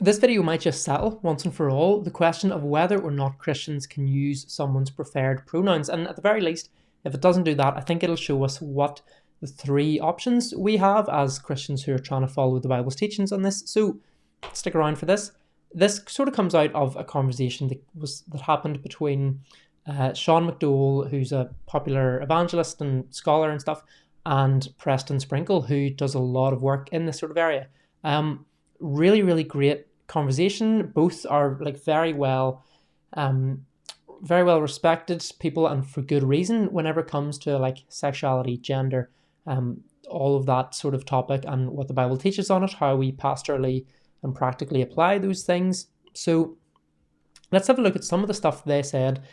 This video might just settle once and for all the question of whether or not Christians can use someone's preferred pronouns. And at the very least, if it doesn't do that, I think it'll show us what the three options we have as Christians who are trying to follow the Bible's teachings on this. So stick around for this. This sort of comes out of a conversation that happened between Sean McDowell, who's a popular evangelist and scholar and stuff, and Preston Sprinkle, who does a lot of work in this sort of area. Really, really great conversation. Both are like very well respected people, and for good reason, whenever it comes to like sexuality, gender, all of that sort of topic and what the Bible teaches on it, how we pastorally and practically apply those things. So let's have a look at some of the stuff they said.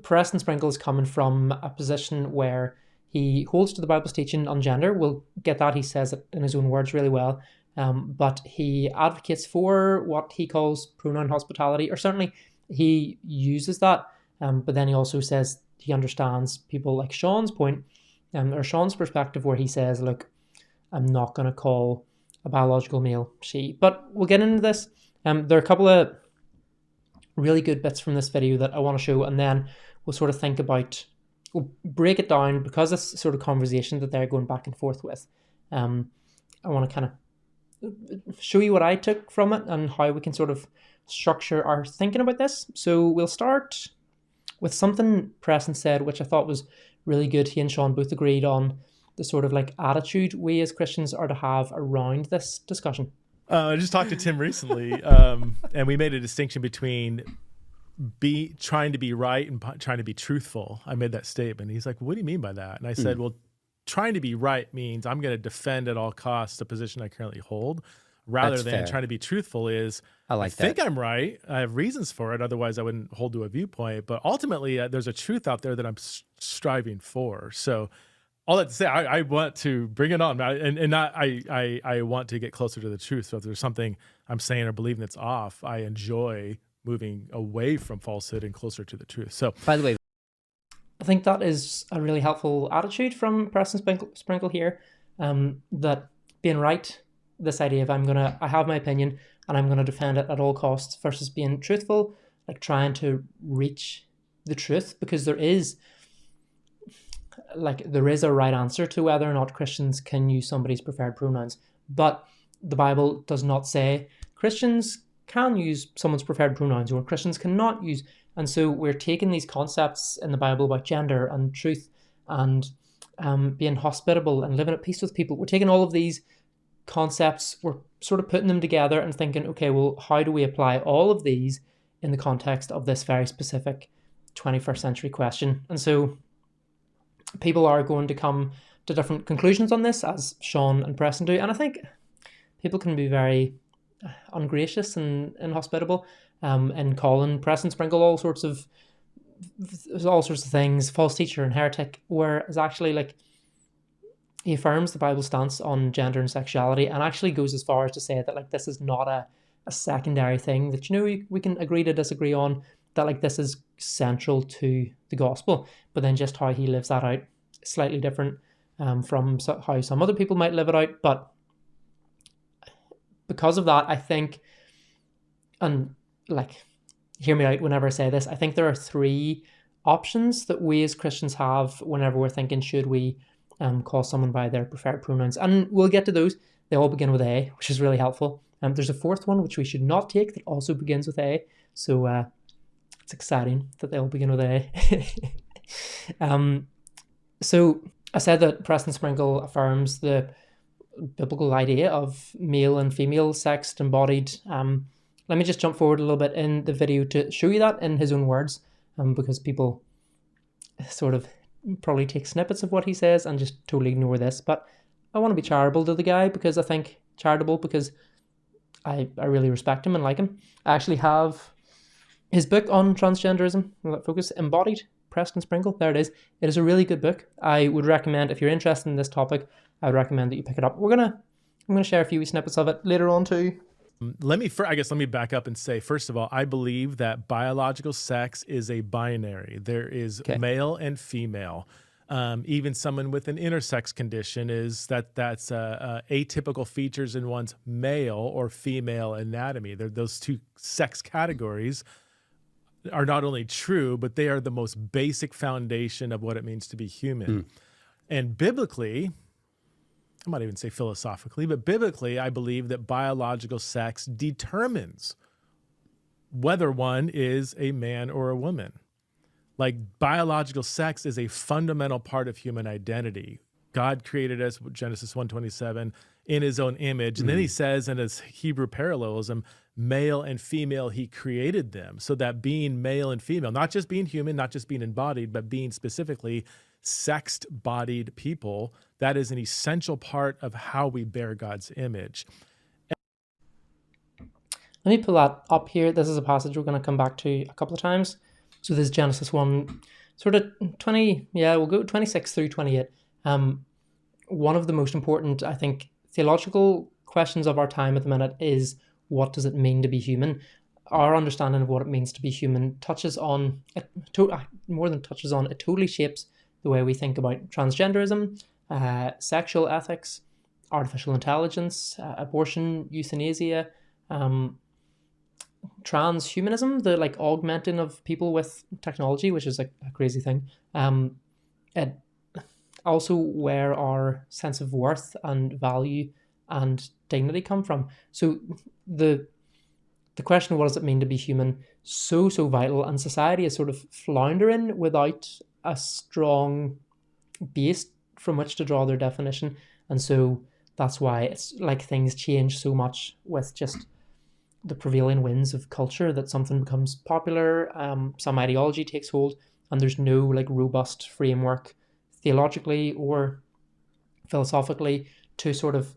Preston Sprinkle is coming from a position where he holds to the Bible's teaching on gender. We'll get that. He says it in his own words really well. But he advocates for what he calls pronoun hospitality, or certainly he uses that. But then he also says he understands people like Sean's point, or Sean's perspective, where he says, look, I'm not going to call a biological male she. But we'll get into this. There are a couple of really good bits from this video that I want to show, and then we'll sort of we'll break it down because it's sort of conversation that they're going back and forth with. I want to kind of show you what I took from it and how we can sort of structure our thinking about this. So we'll start with something Preston said, which I thought was really good. He and Sean both agreed on the sort of like attitude we as Christians are to have around this discussion. I just talked to Tim recently, and we made a distinction between trying to be right and trying to be truthful. I made that statement. He's like, what do you mean by that? And I said, well, trying to be right means I'm going to defend at all costs the position I currently hold, rather than trying to be truthful is, I think I'm right. I have reasons for it. Otherwise, I wouldn't hold to a viewpoint. But ultimately, there's a truth out there that I'm striving for. So all that to say, I want to bring it on. I want to get closer to the truth. So if there's something I'm saying or believing that's off, I enjoy moving away from falsehood and closer to the truth. So, by the way, I think that is a really helpful attitude from Preston Sprinkle here, that being right, this idea of I have my opinion and I'm going to defend it at all costs, versus being truthful, like trying to reach the truth, because there is a right answer to whether or not Christians can use somebody's preferred pronouns. But the Bible does not say Christians can use someone's preferred pronouns or Christians cannot use. And so we're taking these concepts in the Bible about gender and truth and being hospitable and living at peace with people. We're taking all of these concepts, we're sort of putting them together and thinking, okay, well, how do we apply all of these in the context of this very specific 21st century question? And so people are going to come to different conclusions on this, as Sean and Preston do. And I think people can be very ungracious and inhospitable and calling Preston Sprinkle all sorts of things, false teacher and heretic, whereas actually like he affirms the Bible stance on gender and sexuality, and actually goes as far as to say that like this is not a secondary thing that, you know, we can agree to disagree on, that like this is central to the gospel. But then just how he lives that out slightly different from how some other people might live it out. But because of that, I think, and like, hear me out whenever I say this, I think there are three options that we as Christians have whenever we're thinking, should we call someone by their preferred pronouns? And we'll get to those. They all begin with A, which is really helpful. There's a fourth one which we should not take that also begins with A. So it's exciting that they all begin with A. So I said that Preston Sprinkle affirms the biblical idea of male and female sexed embodied. Let me just jump forward a little bit in the video to show you that in his own words, because people sort of probably take snippets of what he says and just totally ignore this. But I want to be charitable to the guy, because I really respect him and like him. I actually have his book on transgenderism, Focus, Embodied, Preston Sprinkle. There it is. It is a really good book. I would recommend, if you're interested in this topic, I would recommend that you pick it up. I'm gonna share a few snippets of it later on too. Let me back up and say, first of all, I believe that biological sex is a binary. There is male and female. Even someone with an intersex condition is that's atypical features in one's male or female anatomy. Those two sex categories are not only true, but they are the most basic foundation of what it means to be human. And biblically, I might even say philosophically, but biblically, I believe that biological sex determines whether one is a man or a woman. Like, biological sex is a fundamental part of human identity. God created us, Genesis 1:27, in his own image. And then he says in his Hebrew parallelism, male and female, he created them. So that being male and female, not just being human, not just being embodied, but being specifically sexed-bodied people, that is an essential part of how we bear God's image. Let me pull that up here. This is a passage we're going to come back to a couple of times. So this is Genesis 1, sort of 20, we'll go 26 through 28. One of the most important, I think, theological questions of our time at the minute is, what does it mean to be human? Our understanding of what it means to be human touches on, more than touches on, it totally shapes the way we think about transgenderism, sexual ethics, artificial intelligence, abortion, euthanasia, transhumanism, the like augmenting of people with technology, which is a crazy thing. It also where our sense of worth and value and dignity come from. So the question of what does it mean to be human, so vital, and society is sort of floundering without a strong base from which to draw their definition. And so that's why it's like things change so much with just the prevailing winds of culture, that something becomes popular, some ideology takes hold, and there's no like robust framework theologically or philosophically to sort of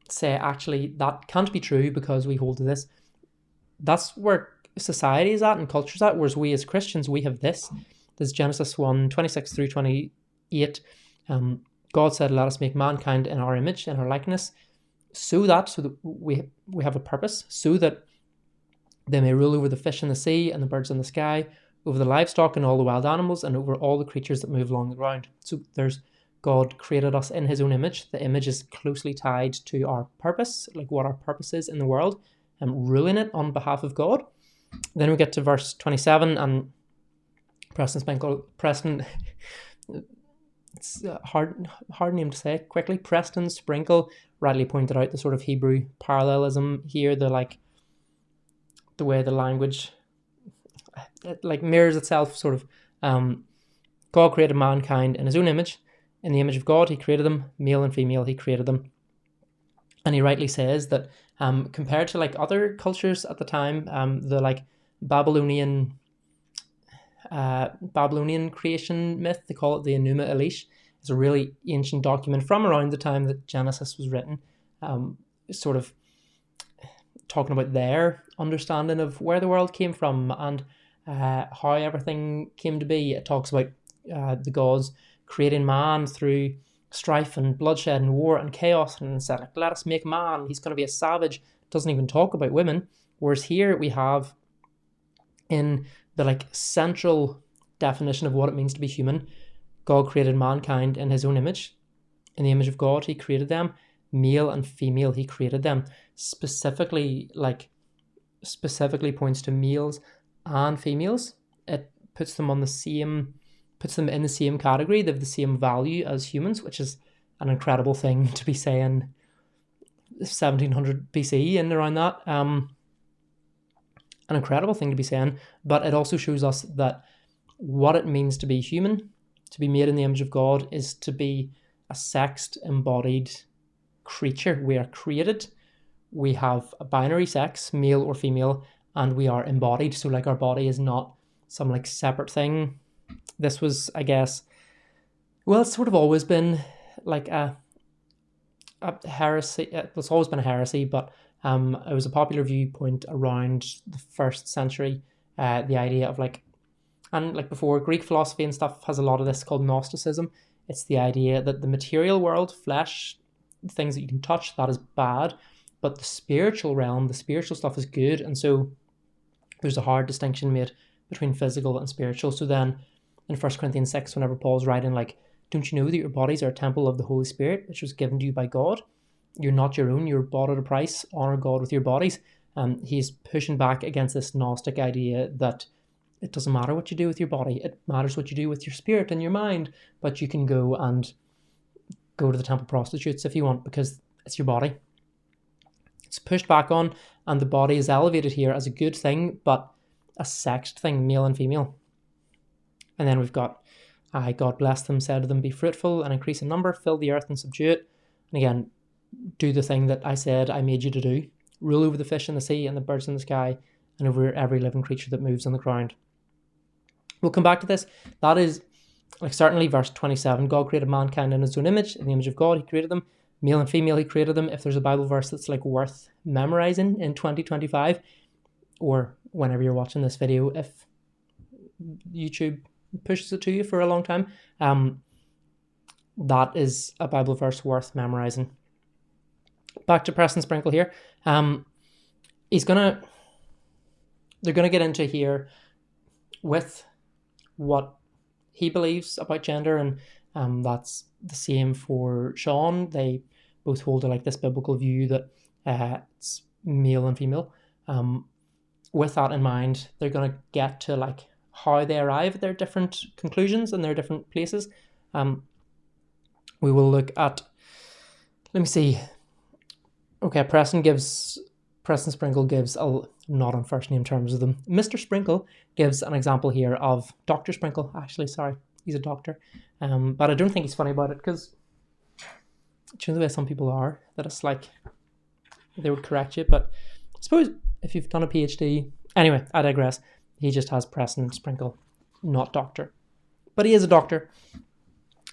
say, actually, that can't be true because we hold to this. That's where society is at and culture's at, whereas we as Christians, we have this. This is Genesis 1, 26 through 28. God said, let us make mankind in our image, in our likeness, so that we have a purpose, so that they may rule over the fish in the sea and the birds in the sky, over the livestock and all the wild animals, and over all the creatures that move along the ground. So there's God created us in his own image. The image is closely tied to our purpose, like what our purpose is in the world, and ruling it on behalf of God. Then we get to verse 27, and Preston, it's a hard name to say quickly. Preston Sprinkle rightly pointed out the sort of Hebrew parallelism here, the way the language it like mirrors itself, sort of. God created mankind in his own image. In the image of God, he created them, male and female, he created them. And he rightly says that compared to like other cultures at the time, the like Babylonian creation myth, they call it the Enuma Elish. It's a really ancient document from around the time that Genesis was written, sort of talking about their understanding of where the world came from and how everything came to be. It talks about the gods creating man through strife and bloodshed and war and chaos, and said, like, let us make man, he's going to be a savage. It doesn't even talk about women. Whereas here we have, in the like central definition of what it means to be human, God created mankind in his own image. In the image of God, he created them. Male and female, he created them. Specifically points to males and females. It puts them in the same category. They have the same value as humans, which is an incredible thing to be saying 1700 BC and around that. An incredible thing to be saying, but it also shows us that what it means to be human, to be made in the image of God, is to be a sexed, embodied creature. We are created, we have a binary sex, male or female, and we are embodied. So like our body is not some like separate thing. This was, I guess, well, it's sort of always been like a heresy. It's always been a heresy, but it was a popular viewpoint around the 1st century. The idea of like, and like before, Greek philosophy and stuff has a lot of this called Gnosticism. It's the idea that the material world, flesh, things that you can touch, that is bad, but the spiritual realm, the spiritual stuff is good. And so there's a hard distinction made between physical and spiritual. So then in 1 Corinthians 6, whenever Paul's writing like, Don't you know that your bodies are a temple of the Holy Spirit, which was given to you by God? You're not your own, you're bought at a price. Honor God with your bodies. He's pushing back against this Gnostic idea that it doesn't matter what you do with your body. It matters what you do with your spirit and your mind. But you can go to the temple prostitutes if you want, because it's your body. It's pushed back on, and the body is elevated here as a good thing, but a sexed thing, male and female. And then we've got, God blessed them, said to them, be fruitful and increase in number, fill the earth and subdue it. And again, do the thing that I said I made you to do. Rule over the fish in the sea and the birds in the sky and over every living creature that moves on the ground. We'll come back to this. That is, like, certainly verse 27, God created mankind in his own image. In the image of God, he created them. Male and female, he created them. If there's a Bible verse that's like worth memorizing in 2025, or whenever you're watching this video, if YouTube pushes it to you for a long time, that is a Bible verse worth memorizing. Back to Preston Sprinkle here. They're gonna get into here with what he believes about gender, and that's the same for Sean. They both hold to like this biblical view that it's male and female. With that in mind, they're gonna get to like how they arrive at their different conclusions and their different places. We will look at, let me see. Okay, Preston Sprinkle gives not on first name terms with them. Mr. Sprinkle gives an example here of Dr. Sprinkle. Actually, sorry, he's a doctor. But I don't think he's funny about it, because do you know the way some people are, that it's like they would correct you. But I suppose if you've done a PhD, anyway, I digress. He just has Preston Sprinkle, not doctor, but he is a doctor.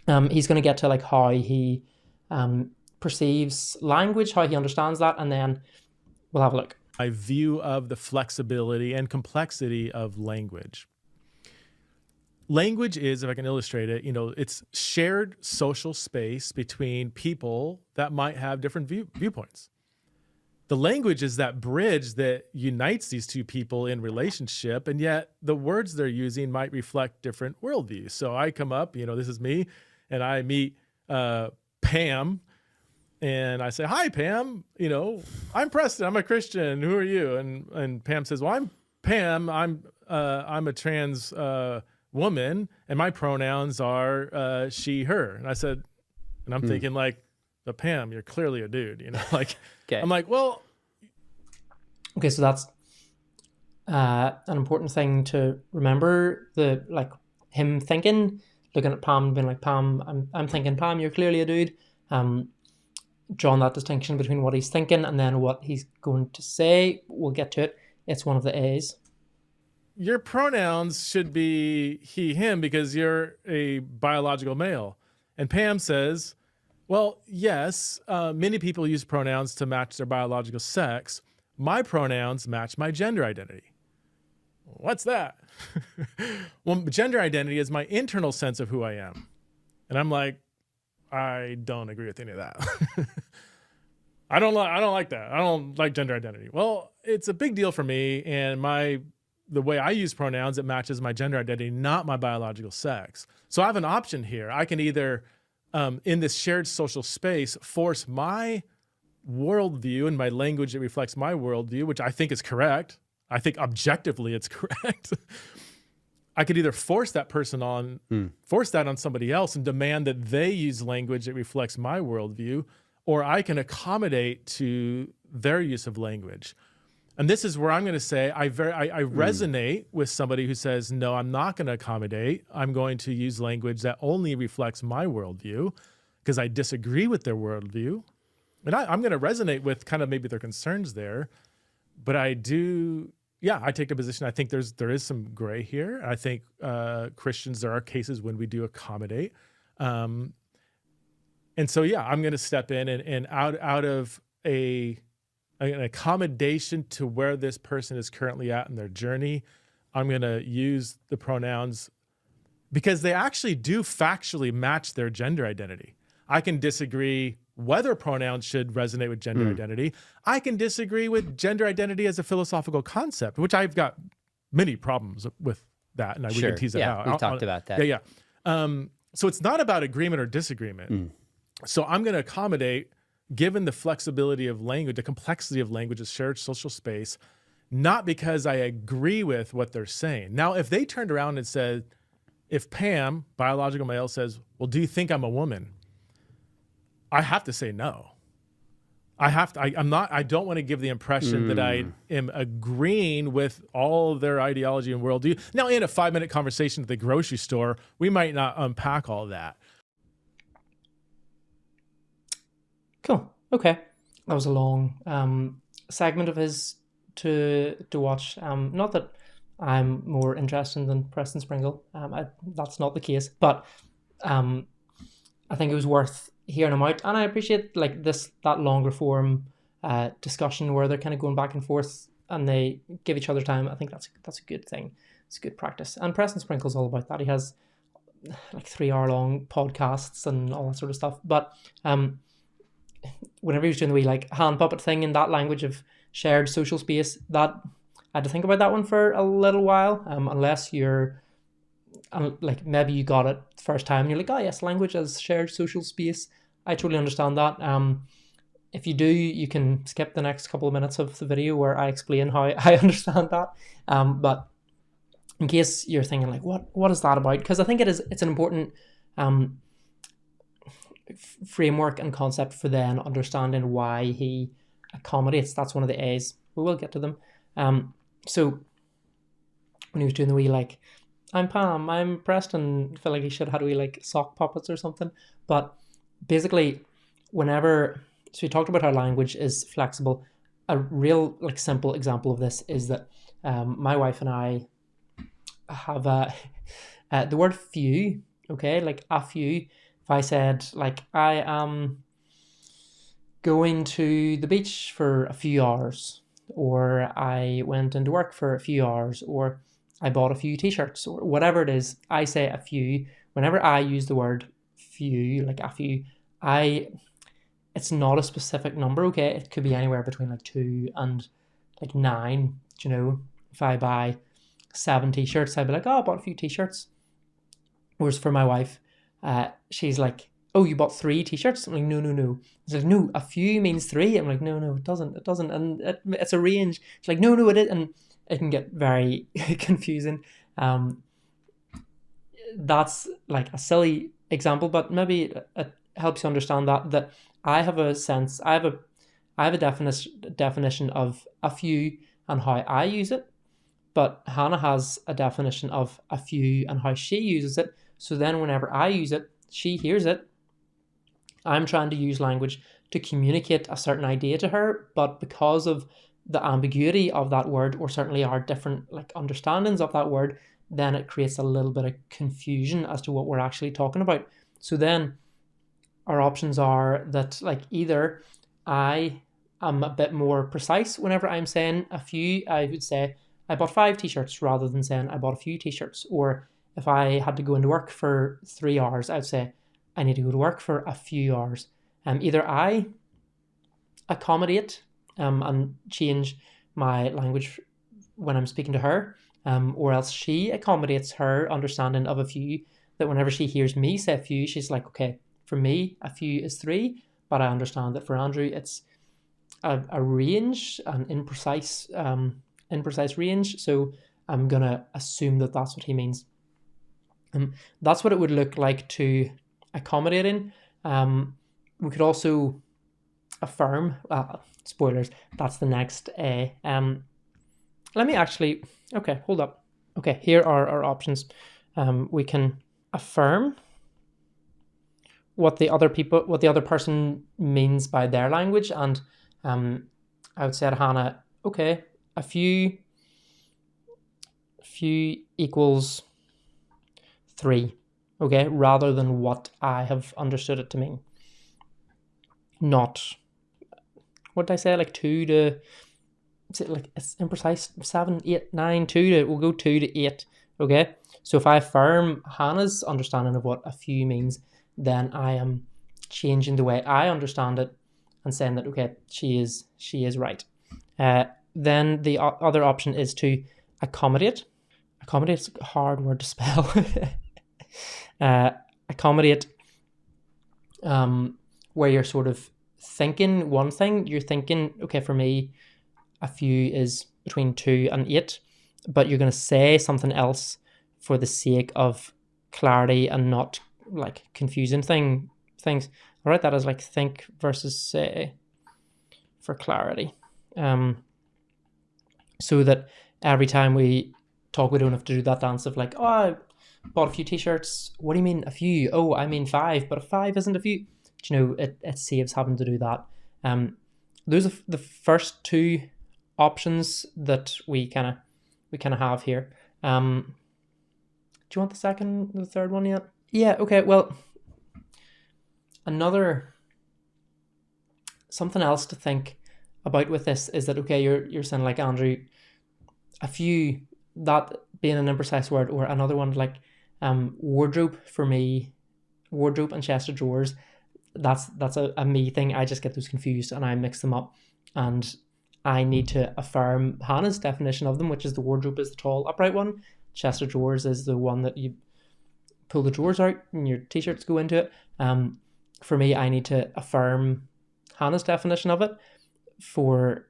He's going to get to like how he perceives language, how he understands that, and then we'll have a look. My view of the flexibility and complexity of language. Language is, if I can illustrate it, it's shared social space between people that might have different viewpoints. The language is that bridge that unites these two people in relationship, and yet the words they're using might reflect different worldviews. So I come up, this is me, and I meet Pam, and I say, hi, Pam, I'm Preston, I'm a Christian, who are you? And Pam says, well, I'm Pam, I'm a trans woman, and my pronouns are she, her. And I said, and I'm thinking like, but Pam, you're clearly a dude, like, okay. I'm like, well. Okay, so that's an important thing to remember, him thinking, looking at Pam, being like, Pam, I'm thinking, Pam, you're clearly a dude. Drawing that distinction between what he's thinking and then what he's going to say. We'll get to it. It's one of the A's. Your pronouns should be he, him, because you're a biological male. And Pam says, well, yes, many people use pronouns to match their biological sex. My pronouns match my gender identity. What's that? Well, gender identity is my internal sense of who I am. And I'm like, I don't agree with any of that. I don't like that. I don't like gender identity. Well, it's a big deal for me, and the way I use pronouns, it matches my gender identity, not my biological sex. So I have an option here. I can either, in this shared social space, force my worldview and my language that reflects my worldview, which I think is correct. I think objectively it's correct. I could either force that on somebody else and demand that they use language that reflects my worldview, or I can accommodate to their use of language. And this is where I'm going to say I resonate with somebody who says, no, I'm not going to accommodate. I'm going to use language that only reflects my worldview because I disagree with their worldview. And I'm going to resonate with kind of maybe their concerns there. But I take a position. I think there is some gray here. I think Christians, there are cases when we do accommodate. And so, I'm going to step in and out of an accommodation to where this person is currently at in their journey, I'm going to use the pronouns because they actually do factually match their gender identity. I can disagree whether pronouns should resonate with gender identity. I can disagree with gender identity as a philosophical concept, which I've got many problems with that, and we can tease it out. We've talked about that. Yeah. So it's not about agreement or disagreement. So I'm going to accommodate, given the flexibility of language, the complexity of language, a shared social space, not because I agree with what they're saying. Now, if they turned around and said, if Pam, biological male, says, well, do you think I'm a woman? I have to say no. I don't want to give the impression that I am agreeing with all of their ideology and worldview. Now, in a 5-minute conversation at the grocery store, we might not unpack all that. Cool. Okay. That was a long segment of his to watch. Not that I'm more interested than Preston Sprinkle. That's not the case. But I think it was worth hearing him out, and I appreciate like that longer form discussion where they're kind of going back and forth and they give each other time. I think that's a good thing. It's a good practice. And Preston Sprinkle's all about that. He has like 3-hour long podcasts and all that sort of stuff. But whenever he was doing the wee like hand puppet thing in that language of shared social space, that I had to think about that one for a little while. Unless you're like maybe you got it the first time and you're like, oh yes, language as shared social space. I totally understand that. If you do, you can skip the next couple of minutes of the video where I explain how I understand that. But in case you're thinking like, what is that about? Because I think it's an important framework and concept for then understanding why he accommodates. That's one of the A's. We will get to them. So when he was doing the wee like, I'm Pam, I'm Preston, I feel like he should have had wee like sock puppets or something. But basically, so we talked about how language is flexible. A real like simple example of this is that my wife and I have the word few, okay, like a few. If I said like I am going to the beach for a few hours, or I went into work for a few hours, or I bought a few t-shirts, or whatever it is, I say a few. Whenever I use the word few, like a few, it's not a specific number, okay? It could be anywhere between like 2 and like 9, you know? If I buy 7 t-shirts, I'd be like, oh, I bought a few t-shirts. Whereas for my wife, she's like, oh, you bought 3 t-shirts? I'm like, no. It's like, no, a few means 3. I'm like, no, it doesn't. And it's a range. It's like, no, it is. And it can get very confusing. That's like a silly example, but maybe it helps you understand that I have a definition of a few and how I use it, but Hannah has a definition of a few and how she uses it. So then whenever I use it, she hears it. I'm trying to use language to communicate a certain idea to her, but because of the ambiguity of that word, or certainly our different like understandings of that word, then it creates a little bit of confusion as to what we're actually talking about. So then our options are that like either I am a bit more precise whenever I'm saying a few. I would say I bought 5 t-shirts rather than saying I bought a few t-shirts. Or if I had to go into work for 3 hours, I'd say I need to go to work for a few hours. Either I accommodate and change my language when I'm speaking to her, or else she accommodates her understanding of a few, that whenever she hears me say a few, she's like, okay, for me, a few is 3, but I understand that for Andrew, it's a range, an imprecise range, so I'm going to assume that that's what he means. That's what it would look like to accommodating. We could also affirm, spoilers, that's the next A. Let me actually, okay, hold up. Okay, here are our options. We can affirm what the other person means by their language, and I would say to Hannah, okay, a few equals 3, okay, rather than what I have understood it to mean. Not, what did I say, like 2 to, is it like, it's imprecise, 7, 8, 9, 2 to, we'll go 2 to 8, okay? So if I affirm Hannah's understanding of what a few means, then I am changing the way I understand it and saying that, okay, she is right. Then the other option is to accommodate. Accommodate is a hard word to spell. accommodate, where you're sort of thinking one thing. You're thinking, okay, for me, a few is between 2 and 8, but you're going to say something else for the sake of clarity and not like confusing things. I'll write that as like think versus say for clarity. So that every time we talk, we don't have to do that dance of like, oh, I bought a few t-shirts. What do you mean a few? Oh, I mean 5, but a 5 isn't a few. You know, it saves having to do that. Those are the first 2 options that we kind of have here. Do you want the third one yet? Yeah, okay, well, something else to think about with this is that, okay, you're saying like, Andrew, a few, that being an imprecise word, or another one like wardrobe for me, wardrobe and chest of drawers, that's a me thing. I just get those confused and I mix them up, and I need to affirm Hannah's definition of them, which is the wardrobe is the tall upright one, chest of drawers is the one that you pull the drawers out and your t-shirts go into it. For me, I need to affirm Hannah's definition of it. For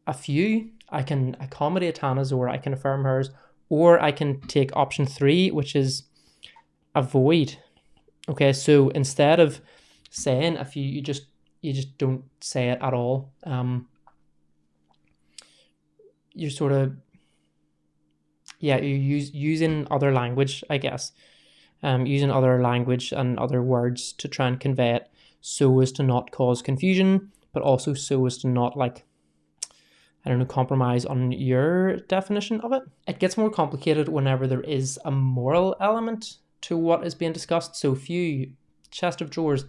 a few, I can accommodate Hannah's, or I can affirm hers, or I can take option 3, which is avoid. Okay, so instead of saying a few, you just don't say it at all. You're sort of, you're using other language, I guess. Using other language and other words to try and convey it, so as to not cause confusion, but also so as to not, like, I don't know, compromise on your definition of it. It gets more complicated whenever there is a moral element to what is being discussed. So few, chest of drawers,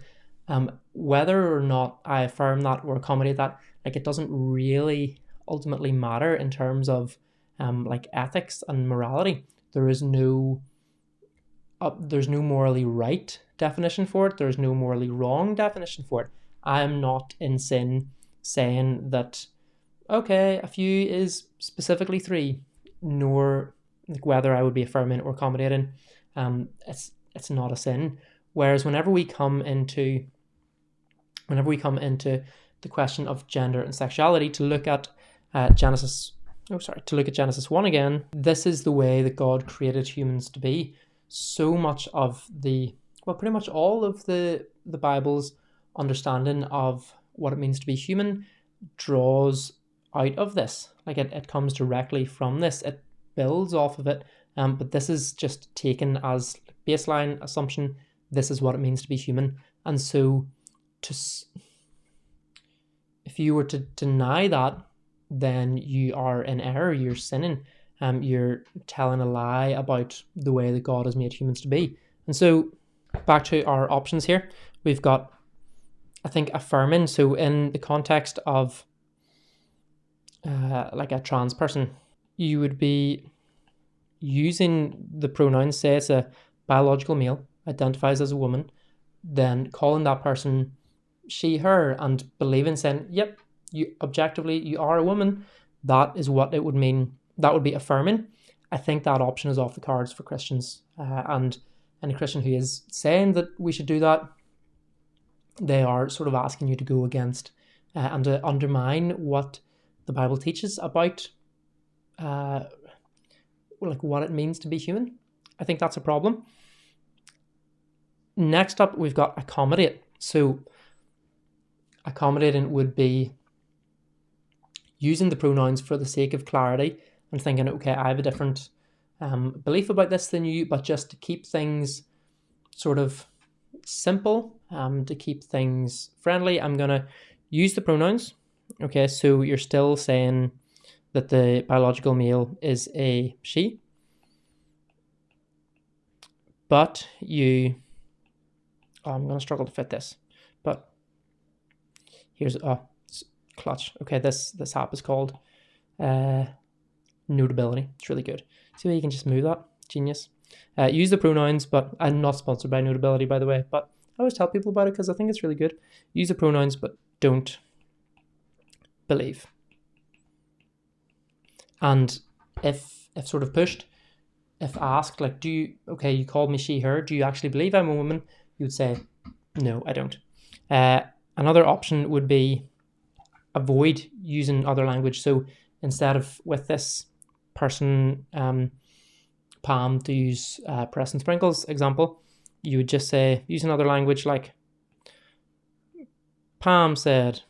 whether or not I affirm that or accommodate that, like, it doesn't really ultimately matter in terms of like ethics and morality. There's no morally right definition for it. There's no morally wrong definition for it. I am not in sin saying that, okay, a few is specifically 3, nor like whether I would be affirming or accommodating. It's not a sin. Whereas whenever we come into the question of gender and sexuality, to look at Genesis 1 again, this is the way that God created humans to be. So much of pretty much all of the Bible's understanding of what it means to be human draws out of this. Like it comes directly from this. It builds off of it. But this is just taken as baseline assumption. This is what it means to be human. And so if you were to deny that, then you are in error, you're sinning. You're telling a lie about the way that God has made humans to be. And so back to our options here, we've got, I think, affirming. So in the context of like a trans person, you would be using the pronouns, say it's a biological male, identifies as a woman, then calling that person she, her, and believing, saying, yep, you objectively, you are a woman. That is what it would mean. That would be affirming. I think that option is off the cards for Christians. And any Christian who is saying that we should do that, they are sort of asking you to go against and to undermine what the Bible teaches about like what it means to be human. I think that's a problem. Next up, we've got accommodate. So accommodating would be using the pronouns for the sake of clarity and thinking, okay, I have a different belief about this than you, but just to keep things sort of simple, to keep things friendly, I'm going to use the pronouns. Okay, so you're still saying that the biological male is a she, but I'm going to struggle to fit this, but here's clutch. Okay, this app is called Notability. It's really good. See how you can just move that? Genius. Use the pronouns, but I'm not sponsored by Notability, by the way, but I always tell people about it because I think it's really good. Use the pronouns, but don't believe. And if sort of pushed, if asked, like, you called me she, her, do you actually believe I'm a woman? You would say, no, I don't. Another option would be avoid using other language. So instead of with this person, Pam, to use Press and Sprinkles example, you would just say, use another language like Pam said,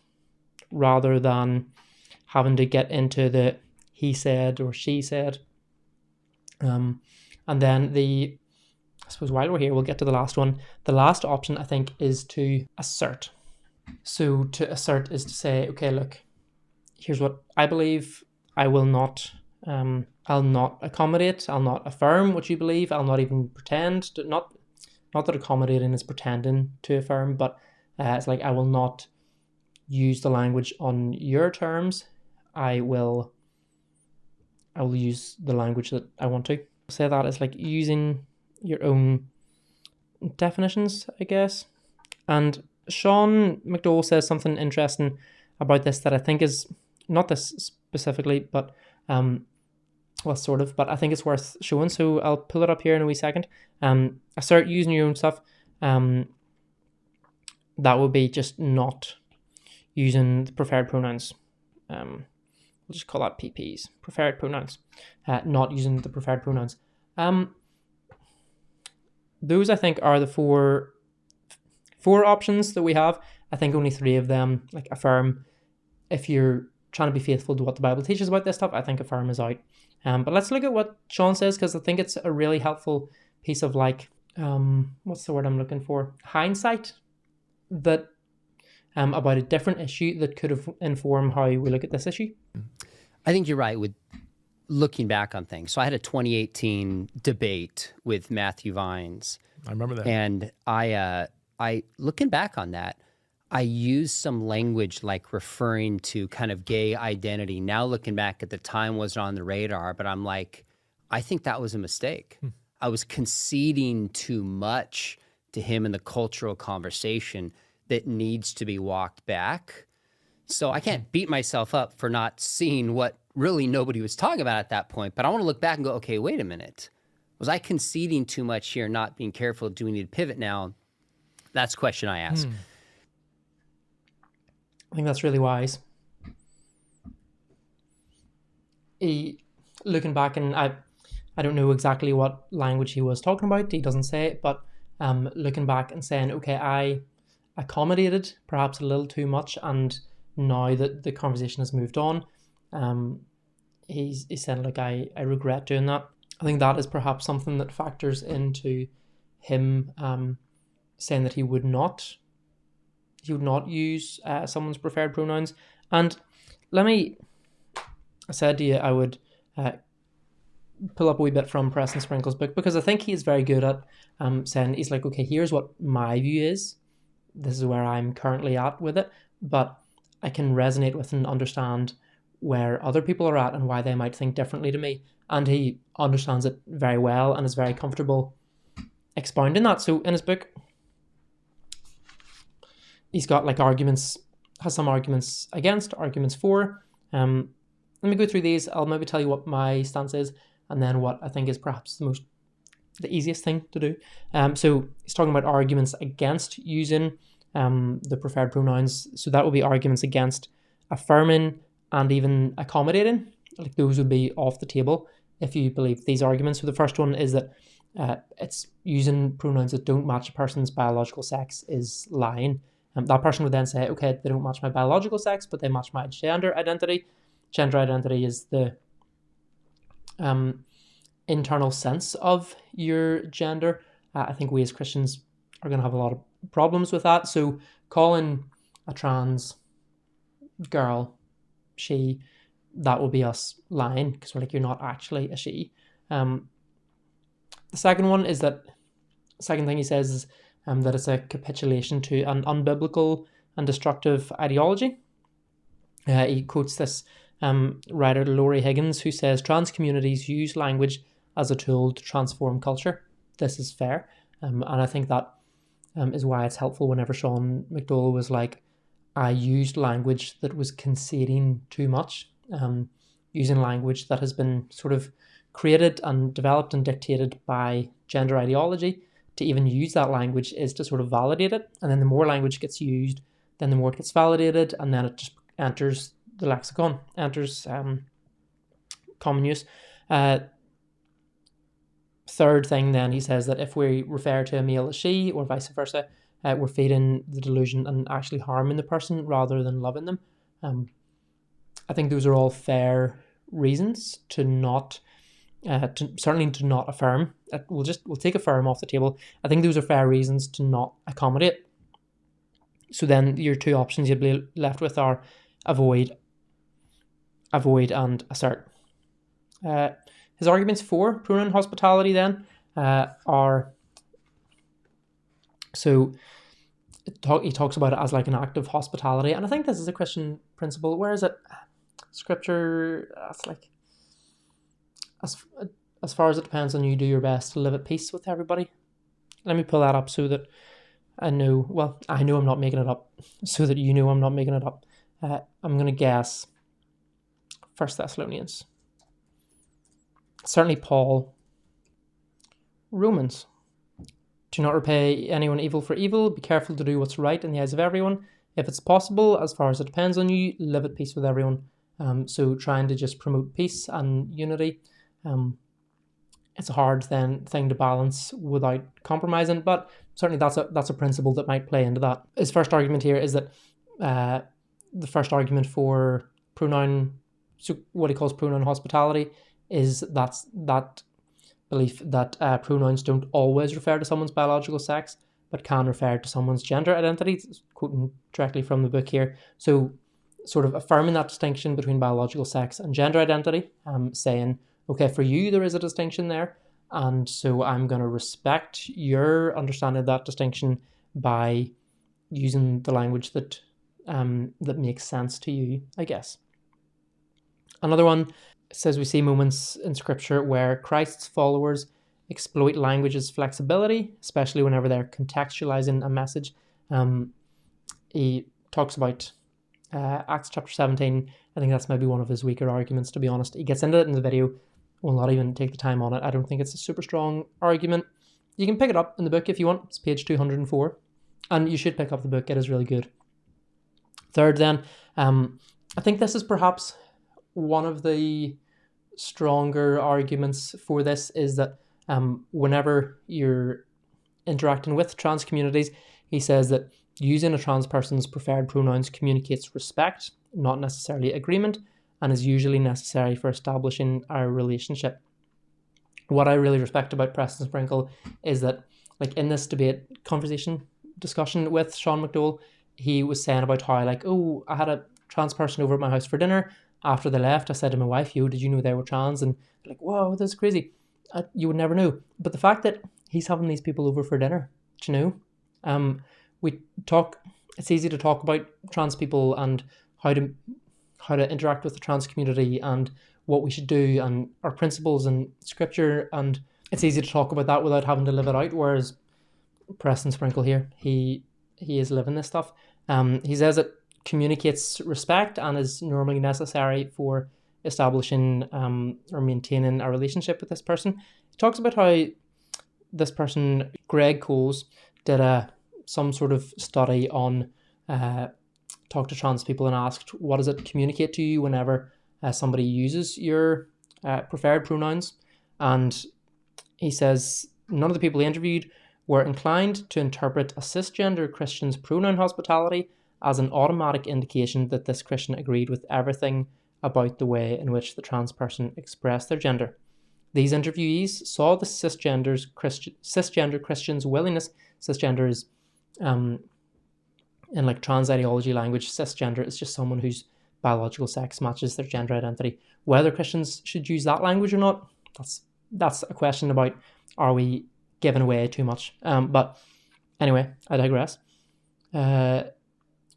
rather than having to get into the he said or she said. And then I suppose while we're here, we'll get to the last one. The last option, I think, is to assert. So to assert is to say, okay, look, here's what I believe. I will not, I'll not accommodate, I'll not affirm what you believe, I'll not even pretend to, not that accommodating is pretending to affirm, but it's like, I will not use the language on your terms. I will use the language that I want to. Say that is like using your own definitions, I guess. And Sean McDowell says something interesting about this that I think is, not this specifically, but well, sort of, but I think it's worth showing. So I'll pull it up here in a wee second. Assert using your own stuff. That would be just not using the preferred pronouns. We'll just call that PPs, preferred pronouns. Not using the preferred pronouns. Those I think are the four options that we have. I think only 3 of them, like affirm. If you're trying to be faithful to what the Bible teaches about this stuff, I think affirm is out. But let's look at what Sean says, because I think it's a really helpful piece of like, what's the word I'm looking for? Hindsight, that about a different issue that could have informed how we look at this issue. I think you're right with looking back on things. So I had a 2018 debate with Matthew Vines. I remember that. And I looking back on that, I used some language like referring to kind of gay identity. Now looking back at the time wasn't on the radar, but I'm like, I think that was a mistake. I was conceding too much to him in the cultural conversation that needs to be walked back. So I can't beat myself up for not seeing what really nobody was talking about at that point, but I want to look back and go, okay, wait a minute. Was I conceding too much here, not being careful? Do we need to pivot now? That's the question I ask. I think that's really wise. Looking back, and I don't know exactly what language he was talking about. He doesn't say it, but looking back and saying, okay, I accommodated perhaps a little too much, and now that the conversation has moved on, he's saying, like, I regret doing that. I think that is perhaps something that factors into him saying that he would not use someone's preferred pronouns. And I said to you, I would pull up a wee bit from Press and Sprinkles' book, because I think he's very good at saying, he's like, okay, here's what my view is. This is where I'm currently at with it, but I can resonate with and understand where other people are at and why they might think differently to me. And he understands it very well and is very comfortable expounding that. So in his book, he's got like has some arguments against, arguments for. Let me go through these. I'll maybe tell you what my stance is, and then what I think is perhaps the easiest thing to do. So he's talking about arguments against using the preferred pronouns. So that would be arguments against affirming and even accommodating. Like, those would be off the table if you believe these arguments. So the first one is that it's using pronouns that don't match a person's biological sex is lying. That person would then say, okay, they don't match my biological sex, but they match my gender identity. Gender identity is the internal sense of your gender. I think we as Christians are going to have a lot of problems with that. So calling a trans girl she, that will be us lying, because we're like, you're not actually a she. The second one is that, second thing he says is that it's a capitulation to an unbiblical and destructive ideology. He quotes this writer Laurie Higgins, who says trans communities use language as a tool to transform culture. This is fair, and I think that is why it's helpful whenever Sean McDowell was like, I used language that was conceding too much, using language that has been sort of created and developed and dictated by gender ideology. To even use that language is to sort of validate it, and then the more language gets used, then the more it gets validated, and then it just enters the lexicon, enters common use. Third thing, then, he says that if we refer to a male as she or vice versa, we're feeding the delusion and actually harming the person rather than loving them. I think those are all fair reasons to not, certainly to not affirm. We'll take affirm off the table. I think those are fair reasons to not accommodate. So then your two options you'd be left with are avoid, and assert. His arguments for pronoun hospitality then are, so he talks about it as like an act of hospitality, and I think this is a Christian principle. Where is it? Scripture, it's like, as far as it depends on you, do your best to live at peace with everybody. Let me pull that up so that I know I'm not making it up, so that you know I'm not making it up. I'm going to guess 1 Thessalonians. Certainly Paul. Romans. Do not repay anyone evil for evil. Be careful to do what's right in the eyes of everyone. If it's possible, as far as it depends on you, live at peace with everyone. So trying to just promote peace and unity. It's a hard thing to balance without compromising, but certainly that's a principle that might play into that. His first argument here is that the first argument for pronoun, so what he calls pronoun hospitality, is that belief that pronouns don't always refer to someone's biological sex, but can refer to someone's gender identity. Quoting directly from the book here. So sort of affirming that distinction between biological sex and gender identity, saying, okay, for you there is a distinction there, and so I'm going to respect your understanding of that distinction by using the language that makes sense to you, I guess. Another one says we see moments in Scripture where Christ's followers exploit language's flexibility, especially whenever they're contextualizing a message. He talks about Acts chapter 17. I think that's maybe one of his weaker arguments, to be honest. He gets into it in the video. Will not even take the time on it. I don't think it's a super strong argument. You can pick it up in the book if you want. It's page 204. And you should pick up the book. It is really good. Third then, I think this is perhaps one of the stronger arguments for this, is that whenever you're interacting with trans communities, he says that using a trans person's preferred pronouns communicates respect, not necessarily agreement, and is usually necessary for establishing our relationship. What I really respect about Preston Sprinkle is that, like, in this discussion with Sean McDowell, he was saying about how, like, oh, I had a trans person over at my house for dinner. After they left, I said to my wife, yo, did you know they were trans? And like, whoa, that's crazy. You would never know. But the fact that he's having these people over for dinner, do you know? It's easy to talk about trans people and how to interact with the trans community and what we should do and our principles and scripture, and it's easy to talk about that without having to live it out, whereas Preston Sprinkle here, he is living this stuff. He says it communicates respect and is normally necessary for establishing or maintaining a relationship with this person. He talks about how this person, Greg Coles, did some sort of study on talk to trans people and asked, what does it communicate to you whenever somebody uses your preferred pronouns? And he says none of the people he interviewed were inclined to interpret a cisgender Christian's pronoun hospitality as an automatic indication that this Christian agreed with everything about the way in which the trans person expressed their gender. These interviewees saw the cisgender Christian's willingness. Cisgender is, in like trans ideology language, cisgender is just someone whose biological sex matches their gender identity. Whether Christians should use that language or not, that's a question about, are we giving away too much? But anyway, I digress. The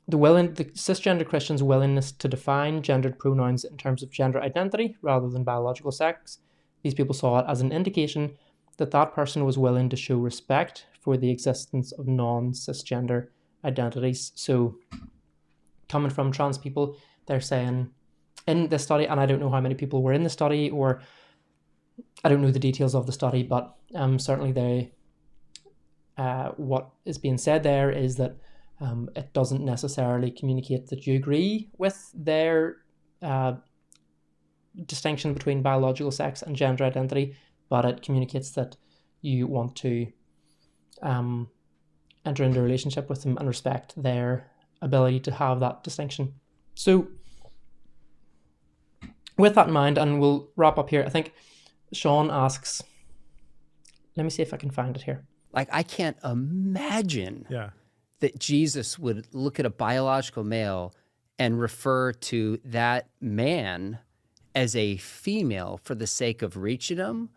cisgender Christian's willingness to define gendered pronouns in terms of gender identity rather than biological sex, these people saw it as an indication that that person was willing to show respect for the existence of non-cisgender identities. So coming from trans people, they're saying in this study, and I don't know how many people were in the study or I don't know the details of the study, but certainly what is being said there is that it doesn't necessarily communicate that you agree with their distinction between biological sex and gender identity, but it communicates that you want to enter into a relationship with them and respect their ability to have that distinction. So with that in mind, and we'll wrap up here, I think Sean asks, let me see if I can find it here. Like, I can't imagine that Jesus would look at a biological male and refer to that man as a female for the sake of reaching him.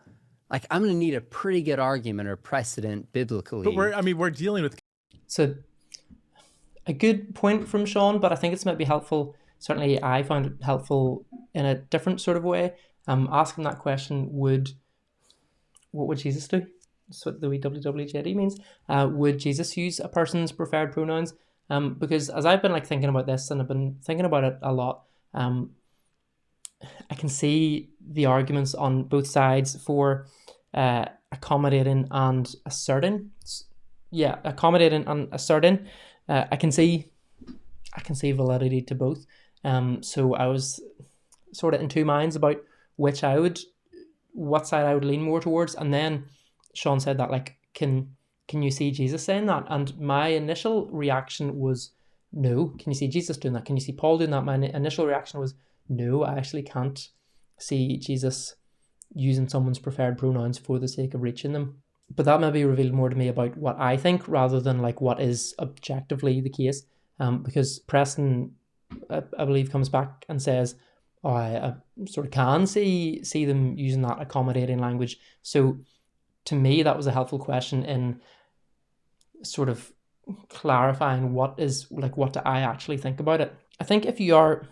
Like, I'm going to need a pretty good argument or precedent biblically. But we're dealing with... So a good point from Sean, but I think it's maybe helpful. Certainly I found it helpful in a different sort of way. Asking that question, what would Jesus do? That's what the wee WWJD means. Would Jesus use a person's preferred pronouns? Because as I've been like thinking about this, and I've been thinking about it a lot, I can see the arguments on both sides for accommodating and asserting. Accommodating and asserting. I can see validity to both. So I was sort of in two minds about what side I would lean more towards. And then Sean said that, like, can you see Jesus saying that? And my initial reaction was no. Can you see Jesus doing that? Can you see Paul doing that? My initial reaction was no, I actually can't see Jesus using someone's preferred pronouns for the sake of reaching them. But that maybe revealed more to me about what I think rather than like what is objectively the case. Because Preston, I believe, comes back and says, oh, I sort of can see them using that accommodating language. So to me, that was a helpful question in sort of clarifying what do I actually think about it. I think if you are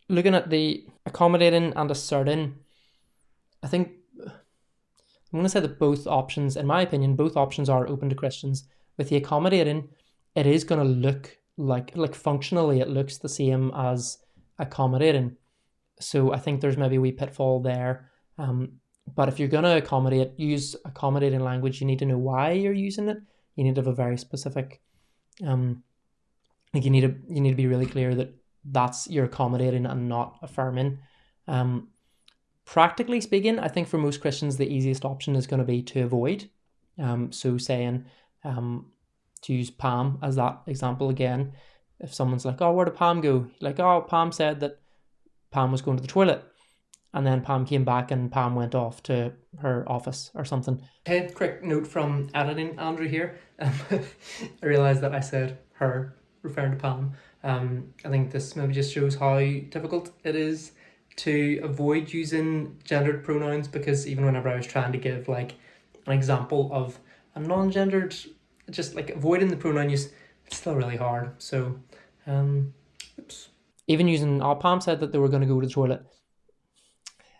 looking at the accommodating and asserting, I think I'm going to say that both options, in my opinion, both options are open to Christians. With the accommodating, it is going to look like functionally it looks the same as accommodating. So I think there's maybe a wee pitfall there. But if you're going to use accommodating language, you need to know why you're using it. You need to have a very specific, you need to be really clear that that's you're accommodating and not affirming. Practically speaking, I think for most Christians, the easiest option is going to be to avoid. So saying, to use Pam as that example again, if someone's like, oh, where did Pam go? Like, oh, Pam said that Pam was going to the toilet. And then Pam came back and Pam went off to her office or something. Hey, quick note from editing, Andrew here. I realised that I said her, referring to Pam. I think this maybe just shows how difficult it is to avoid using gendered pronouns, because even whenever I was trying to give like an example of a non-gendered, just like avoiding the pronoun use, it's still really hard. So, oops. Even using, Pam said that they were going to go to the toilet.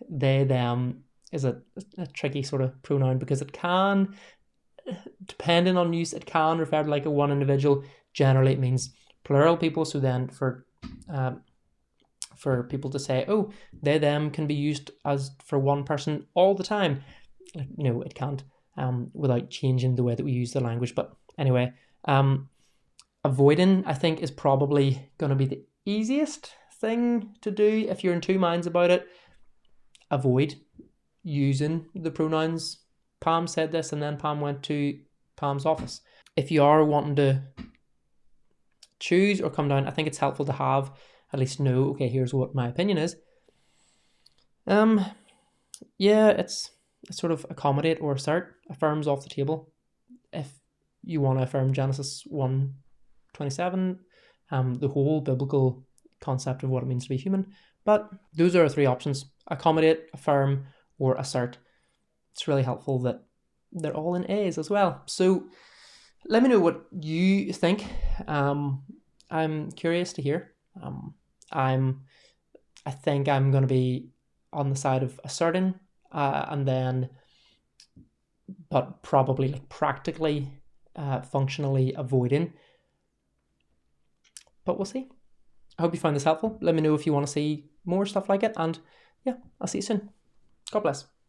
They, them is a tricky sort of pronoun because it can, depending on use, it can refer to like a one individual. Generally, it means plural people. So then for people to say, oh, they, them can be used as for one person all the time. Like, no, it can't, without changing the way that we use the language. But anyway, avoiding, I think, is probably going to be the easiest thing to do if you're in two minds about it. Avoid using the pronouns. Pam said this and then Pam went to Pam's office. If you are wanting to choose or come down, I think it's helpful to have at least know, okay, here's what my opinion is. It's sort of accommodate or assert, affirms off the table. If you want to affirm Genesis 1:27, the whole biblical concept of what it means to be human. But those are our three options: accommodate, affirm, or assert. It's really helpful that they're all in A's as well. So let me know what you think. I'm curious to hear. I think I'm going to be on the side of asserting, and then, but probably like practically, functionally avoiding. But we'll see. I hope you find this helpful. Let me know if you want to see more stuff like it, and yeah, I'll see you soon. God bless.